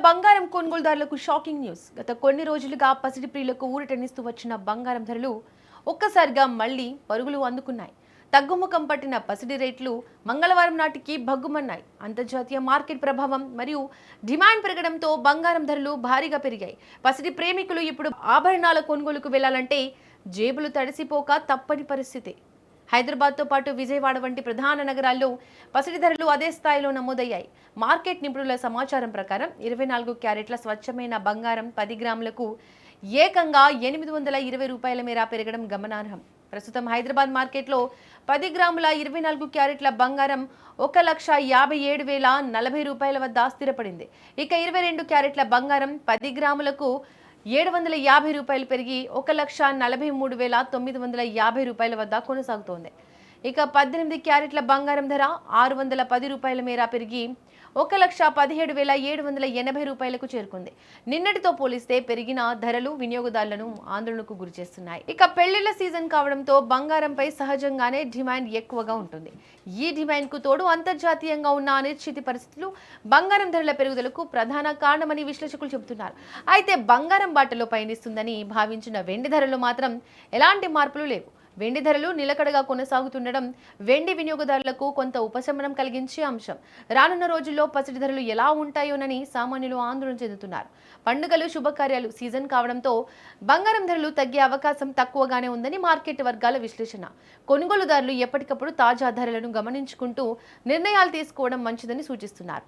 బంగారం కొనుగోలుదారులకు shocking news. గత కొన్ని రోజులుగా పసిడి ప్రియులకు ఊరటనిస్తూ వచ్చిన బంగారం ధరలు ఒక్కసారిగా మళ్లీ పరుగులు అందుకున్నాయి. తగ్గుముఖం పట్టిన పసిడి రేట్లు మంగళవారం నాటికి భగ్గుమన్నాయి. అంతర్జాతీయ మార్కెట్ ప్రభావం మరియు డిమాండ్ పెరగడంతో బంగారం ధరలు భారీగా పెరిగాయి. పసిడి ప్రేమికులు ఇప్పుడు ఆభరణాల కొనుగోలుకు వెళ్లాలంటే జేబులు తడిసిపోక తప్పని పరిస్థితి. హైదరాబాద్తో పాటు విజయవాడ వంటి ప్రధాన నగరాల్లో పసిడి ధరలు అదే స్థాయిలో నమోదయ్యాయి. మార్కెట్ నిపుణుల సమాచారం ప్రకారం 24 క్యారెట్ల స్వచ్ఛమైన బంగారం 10 గ్రాములకు ఏకంగా 820 రూపాయల మేర పెరగడం గమనార్హం. ప్రస్తుతం హైదరాబాద్ మార్కెట్లో 10 గ్రాముల 24 క్యారెట్ల బంగారం 1,57,040 రూపాయల వద్ద స్థిరపడింది. ఇక 22 క్యారెట్ల బంగారం 10 గ్రాములకు 750 రూపాయలు పెరిగి 1,43,950 రూపాయల వద్ద కొనసాగుతోంది. ఇక 18 క్యారెట్ల బంగారం ధర 610 రూపాయల మేర పెరిగి 1,17,780 రూపాయలకు చేరుకుంది. నిన్నటితో పోలిస్తే పెరిగిన ధరలు వినియోగదారులను ఆందోళనకు గురిచేస్తున్నాయి. ఇక పెళ్లిళ్ల సీజన్ కావడంతో బంగారంపై సహజంగానే డిమాండ్ ఎక్కువగా ఉంటుంది. ఈ డిమాండ్ కు తోడు అంతర్జాతీయంగా ఉన్న అనిశ్చిత పరిస్థితులు బంగారం ధరల పెరుగుదలకు ప్రధాన కారణమని విశ్లేషకులు చెబుతున్నారు. అయితే బంగారం బాటలో పయనిస్తుందని భావించిన వెండి ధరలు మాత్రం ఎలాంటి మార్పులు లేవు. వెండి ధరలు నిలకడగా కొనసాగుతుండడం వెండి వినియోగదారులకు కొంత ఉపశమనం కలిగించే అంశం. రానున్న రోజుల్లో పసిడి ధరలు ఎలా ఉంటాయోనని సామాన్యులు ఆందోళన చెందుతున్నారు. పండుగలు, శుభకార్యాలు సీజన్ కావడంతో బంగారం ధరలు తగ్గే అవకాశం తక్కువగానే ఉందని మార్కెట్ వర్గాల విశ్లేషణ. కొనుగోలుదారులు ఎప్పటికప్పుడు తాజా ధరలను గమనించుకుంటూ నిర్ణయాలు తీసుకోవడం మంచిదని సూచిస్తున్నారు.